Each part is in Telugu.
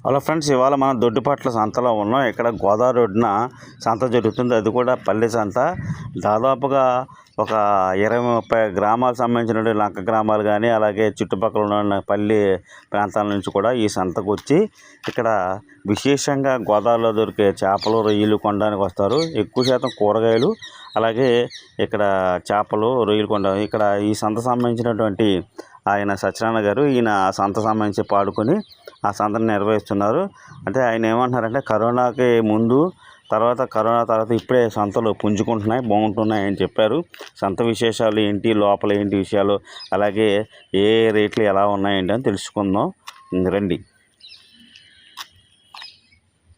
హలో ఫ్రెండ్స్, ఇవాళ మనం దొడ్డిపట్ల సంతలో ఉన్నాం. ఇక్కడ గోదావరి ఒడ్డున సంత జరుగుతుంది. అది కూడా పల్లె సంత. దాదాపుగా ఒక 20-30 గ్రామాలకు సంబంధించిన లంక గ్రామాలు కానీ, అలాగే చుట్టుపక్కల ఉన్న పల్లె ప్రాంతాల నుంచి కూడా ఈ సంతకు వచ్చి ఇక్కడ విశేషంగా గోదావరిలో దొరికే చేపలు, రొయ్యలు కొనడానికి వస్తారు. ఎక్కువ శాతం కూరగాయలు, అలాగే ఇక్కడ చేపలు, రొయ్యలు కొనడానికి ఇక్కడ ఈ సంత సంబంధించినటువంటి ఆయన సత్యనారాయణ గారు, ఈయన ఆ సంత సంబంధించి పాడుకొని ఆ సంతను నిర్వహిస్తున్నారు. అంటే ఆయన ఏమంటున్నారంటే, కరోనాకి ముందు కరోనా తర్వాత ఇప్పుడే సంతలు పుంజుకుంటున్నాయి, బాగుంటున్నాయి అని చెప్పారు. సంత విశేషాలు ఏంటి, లోపల ఏంటి విషయాలు, అలాగే ఏ రేట్లు ఎలా ఉన్నాయండి అని తెలుసుకుందాం రండి.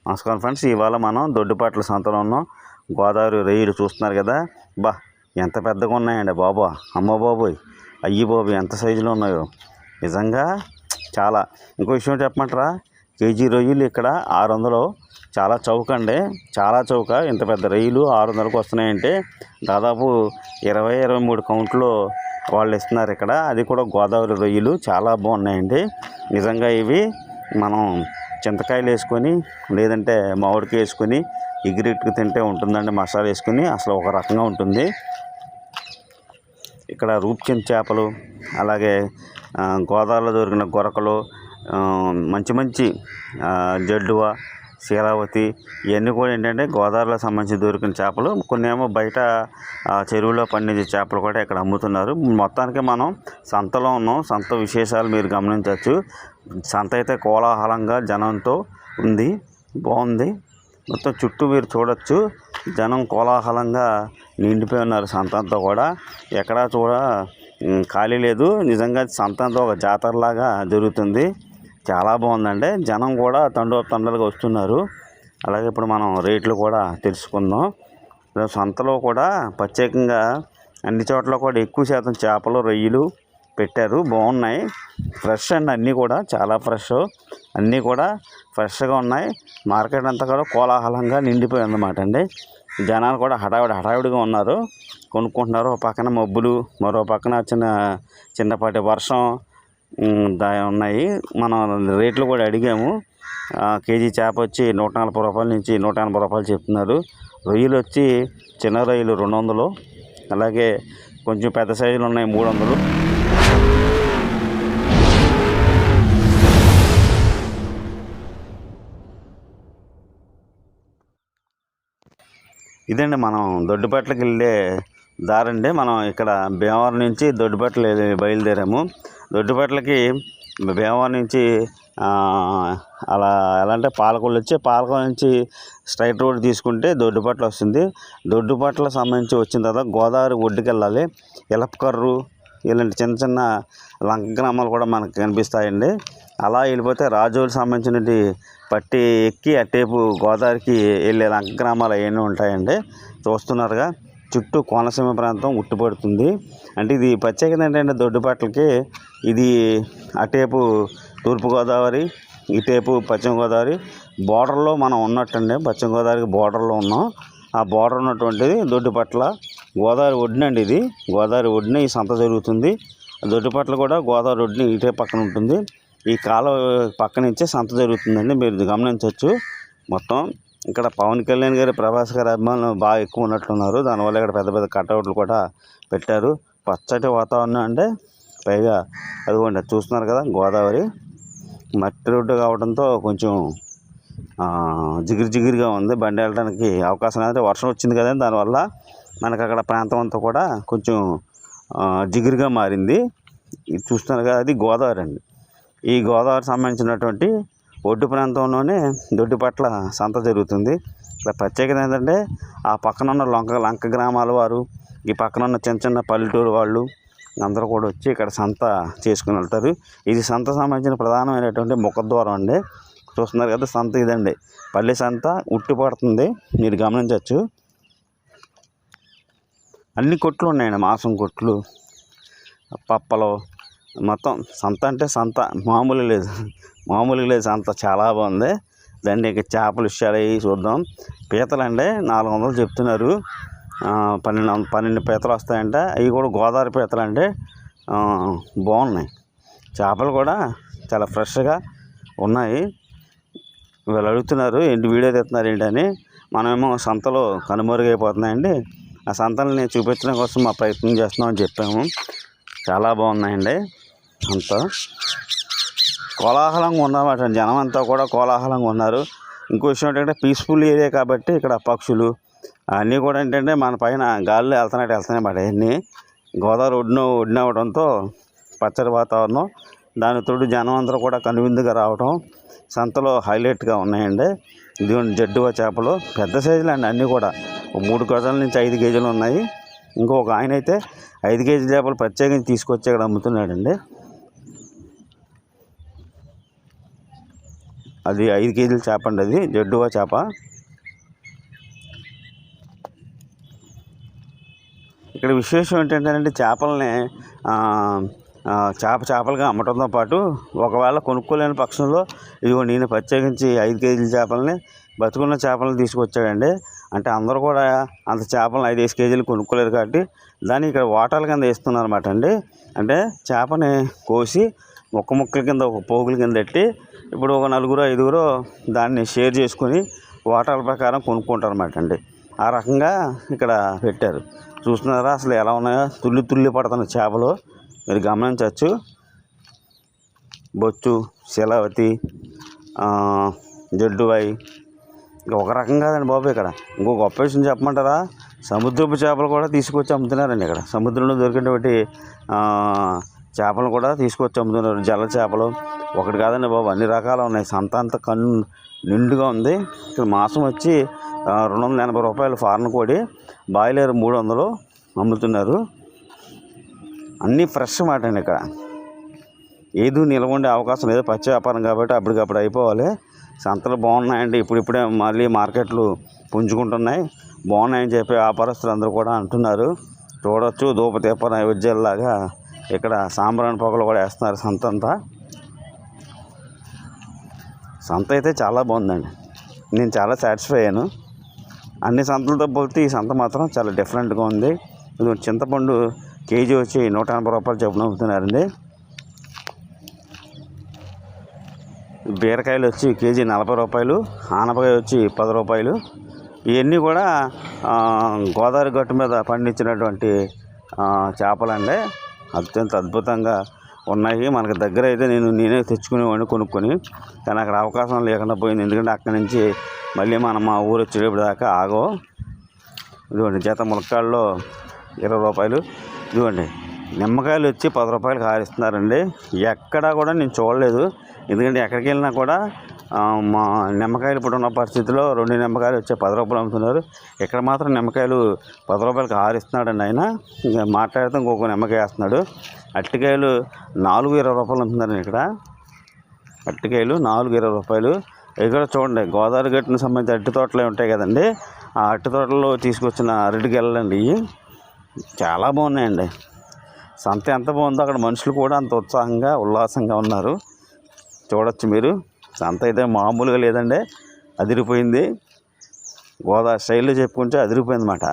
నమస్కారం ఫ్రెండ్స్, ఇవాళ మనం దొడ్డిపట్ల సంతలో ఉన్నాం. గోదావరి రొయ్యలు చూస్తున్నారు కదా, ఎంత పెద్దగా ఉన్నాయండి బాబా, అమ్మ బాబోయ్, అయ్యి బాబు ఎంత సైజులో ఉన్నాయో, నిజంగా చాలా. ఇంకో విషయం చెప్పమంటారా, కేజీ రొయ్యలు ఇక్కడ 600, చాలా చౌక అండి, చాలా చౌక. ఇంత పెద్ద రొయ్యలు 600కు వస్తున్నాయంటే దాదాపు 20-23 కౌంట్లో వాళ్ళు ఇస్తున్నారు ఇక్కడ. అది కూడా గోదావరి రొయ్యలు చాలా బాగున్నాయండి నిజంగా. ఇవి మనం చింతకాయలు వేసుకొని, లేదంటే మామిడికాయ వేసుకొని ఎగిరెట్టుకు తింటే ఉంటుందండి, మసాలా వేసుకొని అసలు ఒక రకంగా ఉంటుంది. ఇక్కడ రూప్చంద్ చేపలు, అలాగే గోదావరిలో దొరికిన గొరకలు, మంచి జడ్డువ, శీలావతి, ఇవన్నీ కూడా ఏంటంటే గోదావరిలో సంబంధించి దొరికిన చేపలు. కొన్ని ఏమో బయట చెరువులో పండించే చేపలు కూడా ఇక్కడ అమ్ముతున్నారు. మొత్తానికి మనం సంతలో ఉన్నాం. సంత విశేషాలు మీరు గమనించవచ్చు. సంత అయితే కోలాహలంగా జనంతో ఉంది, బాగుంది. మొత్తం చుట్టూ మీరు చూడొచ్చు, జనం కోలాహలంగా నిండిపోయి ఉన్నారు. సంత అంతా కూడా ఎక్కడా ఖాళీ లేదు. నిజంగా సంత అంతా ఒక జాతరలాగా జరుగుతుంది, చాలా బాగుందండి. జనం కూడా తండోపతండాలుగా వస్తున్నారు. అలాగే ఇప్పుడు మనం రేట్లు కూడా తెలుసుకుందాం. సంతలో కూడా ప్రత్యేకంగా అన్ని చోట్ల కూడా ఎక్కువ శాతం చేపలు, రొయ్యలు పెట్టారు, బాగున్నాయి. ఫ్రెష్ అండి, అన్నీ కూడా చాలా ఫ్రెష్, అన్నీ కూడా ఫ్రెష్గా ఉన్నాయి. మార్కెట్ అంతా కూడా కోలాహలంగా నిండిపోయి అన్నమాట అండి. జనాలు కూడా హడావిడిగా ఉన్నారు, కొనుక్కుంటున్నారు. ఒక పక్కన మబ్బులు, మరో పక్కన చిన్నపాటి వర్షం ఉన్నాయి. మనం రేట్లు కూడా అడిగాము. కేజీ చేప వచ్చి 140 రూపాయల నుంచి 180 రూపాయలు చెప్తున్నారు. రొయ్యలు వచ్చి చిన్న రొయ్యలు 200, అలాగే కొంచెం పెద్ద సైజులు ఉన్నాయి 300. ఇదండి మనం దొడ్డిపట్లకి వెళ్ళే దారండి. మనం ఇక్కడ భీమవరం నుంచి దొడ్డిపట్ల బయలుదేరాము. దొడ్డిపట్లకి భీమవరం నుంచి అలా ఎలా అంటే పాలకొల్లు వచ్చి, పాలకొల్లు నుంచి స్ట్రైట్ రోడ్ తీసుకుంటే దొడ్డిపట్ల వస్తుంది. దొడ్డిపట్ల సంబంధించి వచ్చిన తర్వాత గోదావరి ఒడ్డుకి వెళ్ళాలి. ఎలపకర్రు ఇలాంటి చిన్న లంక గ్రామాలు కూడా మనకు కనిపిస్తాయండి. అలా వెళ్ళిపోతే రాజోలు సంబంధించినవి పట్టి ఎక్కి అటేపు గోదావరికి వెళ్ళే లంక గ్రామాలు అవన్నీ ఉంటాయండి. చూస్తున్నారుగా, చుట్టూ కోనసీమ ప్రాంతం ఉట్టుపడుతుంది. అంటే ఇది ప్రత్యేకత ఏంటంటే దొడ్డిపట్లకి, ఇది అటేపు తూర్పుగోదావరి, ఇటేపు పశ్చిమ గోదావరి బోర్డర్లో మనం ఉన్నట్టండి. పశ్చిమ గోదావరికి బోర్డర్లో ఉన్నాం. ఆ బోర్డర్ ఉన్నటువంటిది దొడ్డిపట్ల, గోదావరి ఒడ్డునండి. ఇది గోదావరి ఒడ్డున ఈ సంత జరుగుతుంది. దొడ్డిపట్ల కూడా గోదావరి ఒడ్డున ఇటే పక్కన ఉంటుంది. ఈ కాలువ పక్క నుంచే సంత జరుగుతుందండి, మీరు గమనించవచ్చు. మొత్తం ఇక్కడ పవన్ కళ్యాణ్ గారు, ప్రభాస్ గారి అభిమానులు బాగా ఎక్కువ ఉన్నట్లున్నారు. దానివల్ల ఇక్కడ పెద్ద పెద్ద కటౌట్లు కూడా పెట్టారు. పచ్చటి వాతావరణం అంటే, పైగా అదిగోండి చూస్తున్నారు కదా, గోదావరి మట్టి రోడ్డు కావడంతో కొంచెం జిగిరిగా ఉంది. బండి వెళ్ళడానికి అవకాశం అయితే వర్షం వచ్చింది కదా, దానివల్ల మనకు అక్కడ ప్రాంతం అంతా కూడా కొంచెం జిగిరిగా మారింది. ఇది చూస్తున్నారు కదా, అది గోదావరి అండి. ఈ గోదావరి సంబంధించినటువంటి ఒడ్డు ప్రాంతంలోనే దొడ్డిపట్ల సంత జరుగుతుంది. ఇక్కడ ప్రత్యేకత ఏంటంటే, ఆ పక్కన ఉన్న లంక గ్రామాల వారు, ఈ పక్కన ఉన్న చిన్న పల్లెటూరు వాళ్ళు అందరూ కూడా వచ్చి ఇక్కడ సంత చేసుకుని వెళ్తారు. ఇది సంత సంబంధించిన ప్రధానమైనటువంటి ముఖద్వారం అండి. చూస్తున్నారు కదా, సంత ఇదండి, పల్లె సంత ఉట్టిపడుతుంది, మీరు గమనించవచ్చు. అన్ని కొట్లు ఉన్నాయండి, మాంసం కొట్లు, పప్పలు, మొత్తం సంత అంటే సంత మామూలుగా లేదు సంత, చాలా బాగుంది. దాన్ని ఇక చేపల విషయాలు అవి చూద్దాం. పీతలు అండి 400 చెప్తున్నారు, 12 పీతలు వస్తాయంట. అవి కూడా గోదావరి పీతలు అంటే బాగున్నాయి. చేపలు కూడా చాలా ఫ్రెష్గా ఉన్నాయి. వీళ్ళు అడుగుతున్నారు ఏంటి వీడియో తీస్తున్నారు ఏంటని. మనమేమో సంతలో కనుమరుగైపోతున్నాయండి. ఆ సంతల్ని చూపించడం కోసం మా ప్రయత్నం చేస్తున్నామని చెప్పాము. చాలా బాగున్నాయండి. అంతా కోలాహలంగా ఉన్నమాట. జనం అంతా కూడా కోలాహలంగా ఉన్నారు. ఇంకో విషయం ఏంటంటే పీస్ఫుల్ ఏరియా కాబట్టి ఇక్కడ పక్షులు అన్నీ కూడా ఏంటంటే మన పైన గాలిలో వెళ్తున్నాయి మాట. అన్నీ గోదావరి ఒడిన అవడంతో పచ్చడి వాతావరణం, దాని తోడు జనం అందరూ కూడా కనువిందుగా రావడం సంతలో హైలైట్గా ఉన్నాయండి. ఇదిగోండి జడ్డువ చేపలు పెద్ద సైజులు అండి. అన్నీ కూడా 3 గజాల నుంచి 5 కేజీలు ఉన్నాయి. ఇంకొక ఆయన అయితే 5 కేజీల చేపలు ప్రత్యేకించి తీసుకొచ్చి ఇక్కడ అమ్ముతున్నాడండి. అది 5 కేజీల చేప అండి. అది జడ్డువ చేప. ఇక్కడ విశేషం ఏంటంటే చేపల్ని చేపలుగా అమ్మటంతో పాటు ఒకవేళ కొనుక్కోలేని పక్షంలో ఇదిగో నేను ప్రత్యేకించి 5 కేజీల చేపలని బతుకున్న చేపలను తీసుకొచ్చాడండి. అంటే అందరూ కూడా అంత చేపలను 5 కేజీలు కొనుక్కోలేరు కాబట్టి దాన్ని ఇక్కడ వాటాల కింద వేస్తున్నారు అన్నమాట అండి. అంటే చేపని కోసి ముక్కల కింద ఒక పోగుల కింద పెట్టి ఇప్పుడు ఒక 4-5 దాన్ని షేర్ చేసుకుని వాటాల ప్రకారం కొనుక్కుంటారు అన్నమాట అండి. ఆ రకంగా ఇక్కడ పెట్టారు. చూస్తున్నారా అసలు ఎలా ఉన్నాయో, తుల్లి పడుతున్న చేపలు మీరు గమనించవచ్చు. బొచ్చు, శీలావతి, జడ్డువాయి ఇంకా ఒక రకం కాదండి బాబు. ఇక్కడ ఇంకో గొప్ప విషయం చెప్పమంటారా, సముద్రపు చేపలు కూడా తీసుకొచ్చి అమ్ముతున్నారండి. ఇక్కడ సముద్రంలో దొరికినటువంటి చేపలు కూడా తీసుకొచ్చి అమ్ముతున్నారు. జల చేపలు ఒకటి కాదండి బాబు, అన్ని రకాలు ఉన్నాయి. సంత అంతా నిండుగా ఉంది. ఇక్కడ మాసం వచ్చి 280 రూపాయలు ఫారెన్ కోడి, బాయిలర్ 300 అమ్ముతున్నారు. అన్నీ ఫ్రెష్ మాట అండి. ఇక్కడ ఏదో నిల్వ ఉండే అవకాశం లేదు, పచ్చి వ్యాపారం కాబట్టి అప్పటికప్పుడు అయిపోవాలి. సంతలు బాగున్నాయండి. ఇప్పుడిప్పుడే మళ్ళీ మార్కెట్లు పుంజుకుంటున్నాయి. బాగున్నాయని చెప్పి వ్యాపారస్తులు అందరూ కూడా అంటున్నారు. చూడవచ్చు ధూపదీప నైవేద్యాలలాగా ఇక్కడ సాంబ్రాణి పొగలు కూడా వేస్తున్నారు సంత అంతా. సంత అయితే చాలా బాగుందండి. నేను చాలా సాటిస్ఫై అయ్యాను. అన్ని సంతలతో పోలితే ఈ సంత మాత్రం చాలా డిఫరెంట్గా ఉంది. ఇది చింతపండు కేజీ వచ్చి 180 రూపాయలు చొప్పున అమ్ముతున్నారండి. బీరకాయలు వచ్చి కేజీ 40 రూపాయలు, ఆనపకాయ వచ్చి 10 రూపాయలు. ఇవన్నీ కూడా గోదావరి గట్టు మీద పండించినటువంటి చేపలండి. అత్యంత అద్భుతంగా ఉన్నాయి. మనకు దగ్గర అయితే నేనే తెచ్చుకునేవాడిని కొనుక్కొని, కానీ అక్కడ అవకాశం లేకుండా పోయింది. ఎందుకంటే అక్కడి నుంచి మళ్ళీ మనం మా ఊరు వచ్చేటప్పుడు దాకా ఆగో. ఇదిగోండి జత ములక్కాడలో 20 రూపాయలు. ఇదిగోండి నిమ్మకాయలు వచ్చి 10 రూపాయలకు హారిస్తున్నారండి. ఎక్కడా కూడా నేను చూడలేదు. ఎందుకంటే ఎక్కడికి వెళ్ళినా కూడా మా నిమ్మకాయలు ఇప్పుడు ఉన్న పరిస్థితిలో 2 నిమ్మకాయలు వచ్చి 10 రూపాయలు అమ్ముతున్నారు. ఇక్కడ మాత్రం నిమ్మకాయలు 10 రూపాయలకు హారిస్తున్నాడండి ఆయన. ఇంకా మాట్లాడితే ఇంకొక నిమ్మకాయ వేస్తున్నాడు. అరటికాయలు 4-20 రూపాయలు అమ్ముతున్నారు ఇక్కడ. అరటికాయలు 4-20 రూపాయలు. ఇక్కడ చూడండి గోదావరి గట్టును సంబంధించి అరటి తోటలు ఉంటాయి కదండి, ఆ అరటి తోటల్లో తీసుకొచ్చిన అరటికాయలండి ఇవి. చాలా బాగున్నాయండి. సంత ఎంత బాగుందో అక్కడ మనుషులు కూడా అంత ఉత్సాహంగా ఉల్లాసంగా ఉన్నారు. చూడొచ్చు మీరు. సంత అయితే మామూలుగా లేదండి, అదిరిపోయింది. గోదావరి స్టైల్లో చెప్పుకుంటే అదిరిపోయింది అన్నమాట.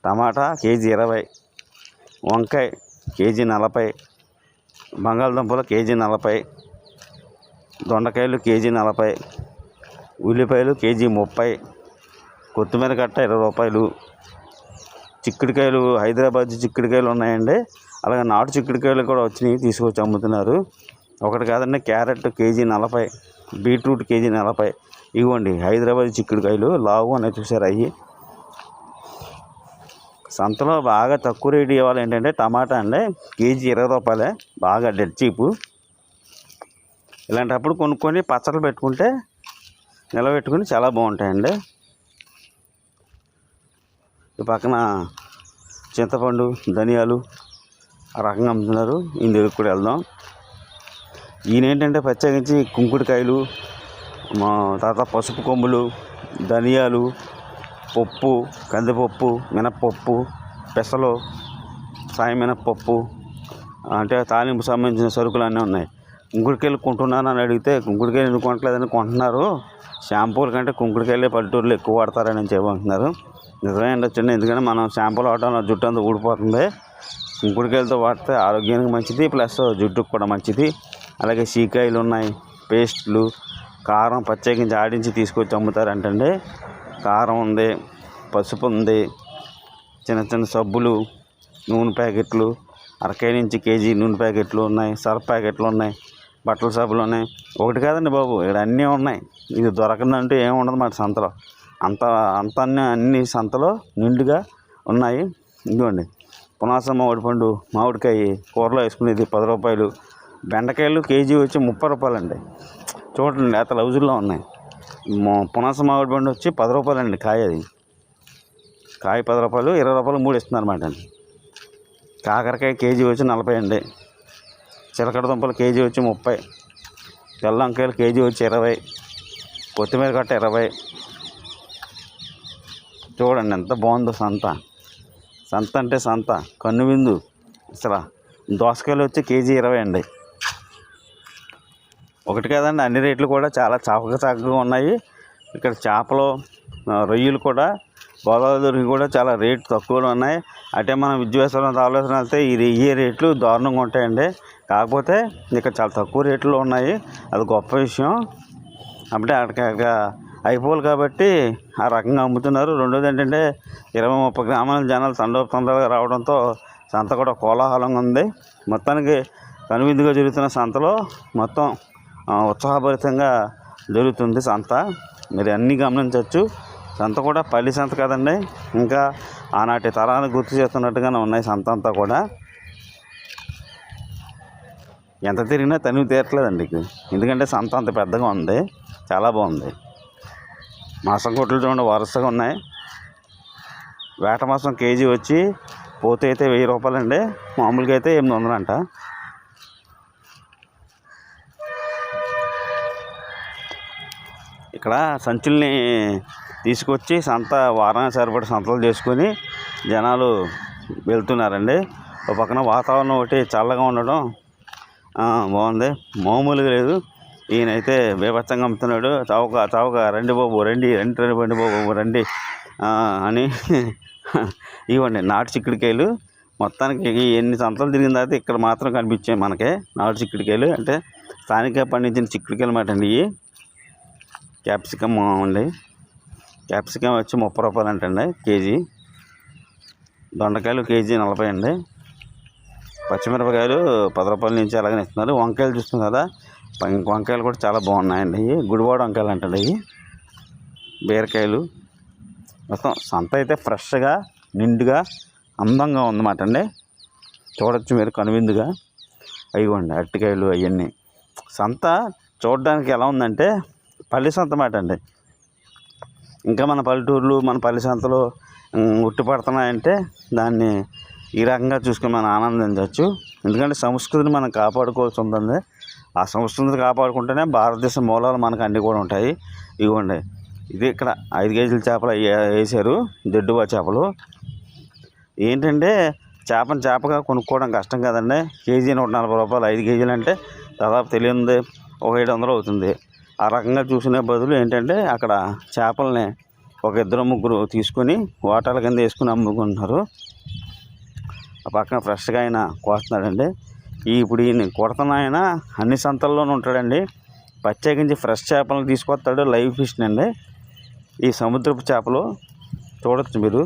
టమాటా కేజీ 20, వంకాయ కేజీ 40, బంగాళదుంపలు కేజీ 40, దొండకాయలు కేజీ 40, ఉల్లిపాయలు కేజీ 30, కొత్తిమీర కట్ట 20 రూపాయలు, చిక్కుడుకాయలు హైదరాబాద్ చిక్కుడుకాయలు ఉన్నాయండి. అలాగే నాటు చిక్కుడుకాయలు కూడా వచ్చినాయి, తీసుకొచ్చి అమ్ముతున్నారు. ఒకటి కాదండి, క్యారెట్ కేజీ 40, బీట్రూట్ కేజీ 40. ఇవ్వండి హైదరాబాద్ చిక్కుడుకాయలు లావు అనేది చూసారు. అవి సంతలో బాగా తక్కువ రేటు ఇవ్వాలి ఏంటంటే టమాటా అండి, కేజీ 20 రూపాయలే, బాగా డెడ్ చీపు. ఇలాంటప్పుడు కొనుక్కొని పచ్చళ్ళు పెట్టుకుంటే నిలబెట్టుకుని చాలా బాగుంటాయండి. ఈ పక్కన చింతపండు, ధనియాలు ఆ రకంగా అమ్ముతున్నారు. ఈయన దగ్గరికి కూడా వెళ్దాం. ఈయన ఏంటంటే ప్రత్యేకించి కుంకుడుకాయలు, మా తర్వాత పసుపు కొమ్ములు, ధనియాలు, పప్పు, కందిపప్పు, మినప్పప్పు, పెసలు, సాయం మినప్పప్పు, అంటే తాలింపు సంబంధించిన సరుకులు అన్నీ ఉన్నాయి. కుంకుడుకాయలు కొంటున్నాను అని అడిగితే కుంకుడుకాయలు ఎందుకు కొనట్లేదని కొంటున్నారు, షాంపూల కంటే కుంకుడుకాయలే పల్లెటూరులో ఎక్కువ వాడతారని చెప్పంటున్నారు. నిజమే ఉండొచ్చండి, ఎందుకంటే మనం షాంపూలు వాడటం జుట్టు అంతా ఊడిపోతుంది. కుంకుడుకాయలతో వాడితే ఆరోగ్యానికి మంచిది, ప్లస్ జుట్టుకు కూడా మంచిది. అలాగే సీకాయలు ఉన్నాయి, పేస్ట్లు, కారం ప్రత్యేకించి ఆడించి తీసుకొచ్చి అమ్ముతారంటండి. కారం ఉంది, పసుపు ఉంది, చిన్న చిన్న సబ్బులు, నూనె ప్యాకెట్లు, అరకేజీ నుంచి కేజీ నూనె ప్యాకెట్లు ఉన్నాయి, సర్ఫ్ ప్యాకెట్లు ఉన్నాయి, బట్టల సబ్బులు ఉన్నాయి. ఒకటి కాదండి బాబు, ఇక్కడ అన్నీ ఉన్నాయి. ఇది దొరకదంటూ ఏమి ఉండదు మాట సంతలో. అన్ని సంతలో నిండుగా ఉన్నాయి. ఇదిగోండి పునాస మామిడిపండు, మామిడికాయ కూరలో వేసుకునేది 10 రూపాయలు. బెండకాయలు కేజీ వచ్చి 30 రూపాయలండి. చూడండి లేత లౌజుల్లో ఉన్నాయి. పునాస మామిడిపండు వచ్చి 10 రూపాయలండి కాయ. అది కాయ 10 రూపాయలు, 20 రూపాయలు 3 ఇస్తున్నారన్నమాట అండి. కాకరకాయ కేజీ వచ్చి 40 అండి. చిలకడ దుంపలు కేజీ వచ్చి 30, తెల్ల వంకాయలు కేజీ వచ్చి 20, కొత్తిమీర కట్ట 20. చూడండి ఎంత బాగుందో సంత. సంత అంటే సంత కన్ను విందు అసలు. దోసకాయలు వచ్చి కేజీ 20 అండి. ఒకటి కాదండి, అన్ని రేట్లు కూడా చాలా చక్కగా ఉన్నాయి. ఇక్కడ చేపలు, రొయ్యలు కూడా గోదావరి దొరికి కూడా చాలా రేటు తక్కువలో ఉన్నాయి. అంటే మనం విద్యావసరం రావాల్సిన వెళ్తే ఈ రేట్లు దారుణంగా ఉంటాయండి. కాకపోతే ఇక్కడ చాలా తక్కువ రేట్లో ఉన్నాయి, అది గొప్ప విషయం. అంటే అక్కడికి అయిపోవాలి కాబట్టి ఆ రకంగా అమ్ముతున్నారు. రెండోది ఏంటంటే 20-30 గ్రామాల జనాలు తండోపతండాలుగా రావడంతో సంత కూడా కోలాహలంగా ఉంది. మొత్తానికి కనువిందుగా జరుగుతున్న సంతలో మొత్తం ఉత్సాహభరితంగా జరుగుతుంది సంత. మీరు అన్నీ గమనించవచ్చు. సంత కూడా పల్లి సంత కదండి, ఇంకా ఆనాటి తరాన్ని గుర్తు చేస్తున్నట్టుగానే ఉన్నాయి సంత అంతా కూడా. ఎంత తిరిగినా తనివి తీరట్లేదండి, ఎందుకంటే సంత అంత పెద్దగా ఉంది, చాలా బాగుంది. మాసం కొట్లు చూడండి వరుసగా ఉన్నాయి. వేట మాసం కేజీ వచ్చి పోతే అయితే 1000 రూపాయలండి, మామూలుగా అయితే 800 అంట. ఇక్కడ సంచుల్ని తీసుకొచ్చి సంత వారానికి సరిపడే సంతలు చేసుకొని జనాలు వెళ్తున్నారండి. ఒక పక్కన వాతావరణం ఒకటి చల్లగా ఉండడం బాగుంది, మామూలుగా లేదు. ఈయనైతే బీభత్సంగా అమ్ముతున్నాడు. చౌక రండి బాబు రండి బాబు రండి అని. ఇవ్వండి నాటు చిక్కుడుకాయలు. మొత్తానికి ఎన్ని సంతలు తిరిగిన తర్వాత ఇక్కడ మాత్రం కనిపించాయి మనకే నాటు చిక్కుడుకాయలు. అంటే స్థానికంగా పండించిన చిక్కుడుకాయలు అన్నమాట అండి. ఇవి క్యాప్సికమ్ అండి. క్యాప్సికమ్ వచ్చి 30 రూపాయలు అంటండి కేజీ. దొండకాయలు కేజీ 40 అండి. పచ్చిమిరపకాయలు 10 రూపాయల నుంచి అలాగనే ఇస్తున్నారు. వంకాయలు చూస్తున్నాం కదా, వంకాయలు కూడా చాలా బాగున్నాయండి. ఇవి గుడివాడ వంకాయలు అంటండి. ఇవి బీరకాయలు. మొత్తం సంత అయితే ఫ్రెష్గా నిండుగా అందంగా ఉందన్నమాట అండి. చూడొచ్చు మీరు కనువిందుగా. అయ్యండి అరటికాయలు అవన్నీ. సంత చూడడానికి ఎలా ఉందంటే పల్లి సంత మాట అండి. ఇంకా మన పల్లెటూర్లు మన పల్లి సంతలో ఉట్టిపడుతున్నాయంటే దాన్ని ఈ రకంగా చూసుకుని మనం ఆనందించవచ్చు. ఎందుకంటే సంస్కృతిని మనం కాపాడుకోవాల్సి ఉంటుంది. ఆ సంస్కృతిని కాపాడుకుంటేనే భారతదేశ మూలాలు మనకు అన్నీ కూడా ఉంటాయి. ఇవ్వండి ఇది ఇక్కడ 5 కేజీల చేపలు వేసారు, దొడ్డువా చేపలు. ఏంటంటే చేపగా కొనుక్కోవడం కష్టం కదండి. కేజీ 140 రూపాయలు, 5 కేజీలు అంటే దాదాపు తెలియదు ఒక 700 అవుతుంది. ఆ రకంగా చూసుకునే బదులు ఏంటంటే అక్కడ చేపల్ని ఒక 2-3 తీసుకొని వాటాల కింద వేసుకుని అమ్ముకుంటున్నారు. ఆ పక్కన ఫ్రెష్గా ఆయన కోస్తున్నాడండి. ఇప్పుడు ఈయన కొడుతున్న ఆయన అన్ని సంతల్లోనూ ఉంటాడండి. ప్రత్యేకించి ఫ్రెష్ చేపలను తీసుకొస్తాడు, లైవ్ ఫిష్ అండి. ఈ సముద్రపు చేపలు చూడొచ్చు మీరు.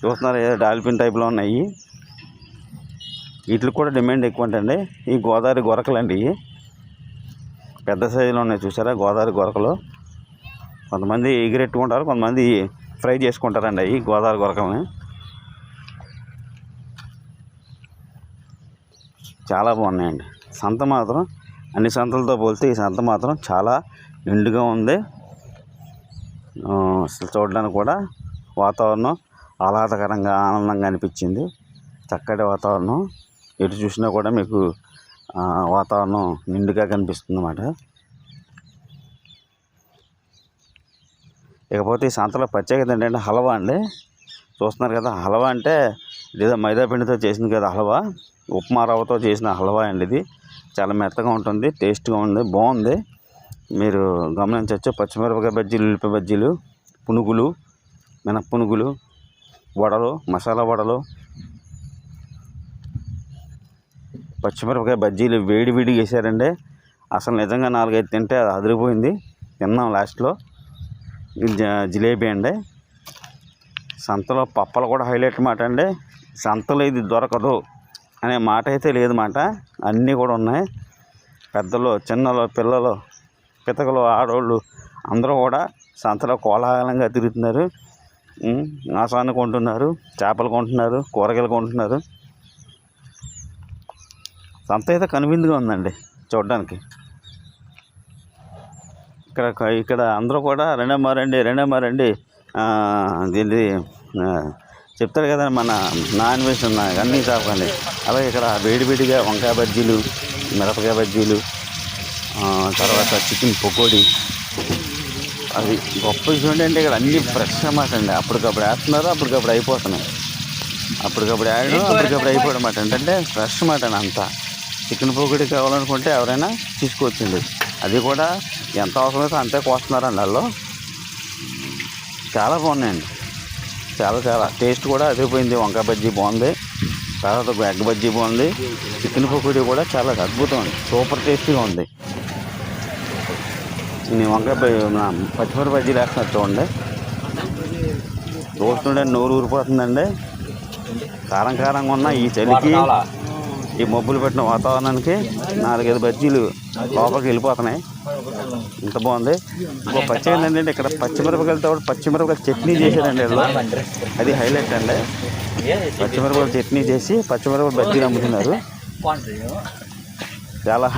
చూస్తున్నారు ఏదో డాల్ఫిన్ టైప్లో ఉన్నాయి. వీటికి కూడా డిమాండ్ ఎక్కువ అంటండి. ఈ గోదావరి గొరకలు అండి. ఇవి పెద్ద సైజులో ఉన్నాయి చూసారా గోదావరి గొరకలు. కొంతమంది ఎగిరెట్టుకుంటారు, కొంతమంది ఫ్రై చేసుకుంటారండి అవి గోదావరి గొరకల్ని. చాలా బాగున్నాయండి. సంత మాత్రం అన్ని సంతలతో పోలిస్తే ఈ సంత మాత్రం చాలా నిండుగా ఉంది. అసలు చూడడానికి కూడా వాతావరణం ఆహ్లాదకరంగా ఆనందంగా అనిపించింది. చక్కటి వాతావరణం, ఎటు చూసినా కూడా మీకు వాతావరణం నిండుగా కనిపిస్తుంది అన్నమాట. ఇకపోతే ఈ సంతలో ప్రత్యేకత ఏంటంటే హల్వా అండి. చూస్తున్నారు కదా, హల్వా అంటే ఇదేదో మైదా పిండితో చేసింది కదా హల్వా, ఉప్మా రవ్వతో చేసిన హల్వా అండి. ఇది చాలా మెత్తగా ఉంటుంది, టేస్ట్గా ఉంది, బాగుంది. మీరు గమనించవచ్చు. పచ్చిమిరపకాయ బజ్జీలు, ఉల్లిపాయ బజ్జీలు, పునుగులు, మినప్పునుగులు, వడలు, మసాలా వడలు, పచ్చిమిరపకాయ బజ్జీలు వేడివేడిగా వేసారండి. అసలు నిజంగా 4-5 తింటే అది అదిరిపోయింది. తిన్నాం లాస్ట్లో. ఇది జిలేబీ అండి. సంతలో పప్పలు కూడా హైలైట్ మాట అండి. సంతలో ఇది దొరకదు అనే మాట అయితే లేదు మాట. అన్నీ కూడా ఉన్నాయి. పెద్దలు, చిన్నలు, పిల్లలు, పితకలు, ఆడవాళ్ళు అందరూ కూడా సంతలో కోలాహలంగా తిరుగుతున్నారు. ఆసాన్ని కొంటున్నారు, చేపలు కొంటున్నారు, కూరగాయలు కొంటున్నారు. సంత అయితే కనువిందుగా ఉందండి చూడడానికి. ఇక్కడ అందరూ కూడా రెండమ్మా రండి దీన్ని చెప్తారు కదా, మన నాన్ వెజ్ ఉన్నాయి అన్నీ చాపండి. అలాగే ఇక్కడ వేడివేడిగా వంకాయ బజ్జీలు, మిరపకాయ బజ్జీలు, తర్వాత చికెన్ పకోడీ, అది గొప్ప విషయం ఏంటంటే ఇక్కడ అన్నీ ఫ్రెష్ అన్నమాట అండి. అప్పటికప్పుడు వేస్తున్నారు, అప్పటికప్పుడు అయిపోతున్నాయి. అప్పటికప్పుడు వేయడం, అప్పటికప్పుడు అయిపోవడం అన్నమాట. ఏంటంటే ఫ్రెష్ మాట అండి అంతా. చికెన్ పకోడీ కావాలనుకుంటే ఎవరైనా తీసుకోవచ్చండి. అది కూడా ఎంత అవసరమైతే అంతే కోస్తున్నారండి వాళ్ళు. చాలా బాగున్నాయండి. చాలా టేస్ట్ కూడా అదిరిపోయింది. వంకాయ బజ్జీ బాగుంది, తర్వాత ఎగ్ బజ్జీ బాగుంది, చికెన్ పకోడీ కూడా చాలా అద్భుతం అండి, సూపర్ టేస్టీగా ఉంది. నేను వంకాయ పచ్చిమిరపకాయ బజ్జీలు వేస్తున్నారు చూడండి. చూస్తుండే నోరు ఊరిపోతుందండి. కారంగా ఉన్న ఈ చలికి, ఈ మబ్బులు పెట్టిన వాతావరణానికి 4-5 బజ్జీలు లోపలికి వెళ్ళిపోతున్నాయి. ఇంత బాగుంది. ఇంకో పచ్చి ఏంటంటే ఇక్కడ పచ్చిమిరపకాయలతో పచ్చిమిరపకాయలు చట్నీ చేశారండి వీళ్ళు. అది హైలైట్ అండి. పచ్చిమిరపకాయలు చట్నీ చేసి పచ్చిమిరపకాయలు బజ్జీలు అమ్ముతున్నారు. చాలా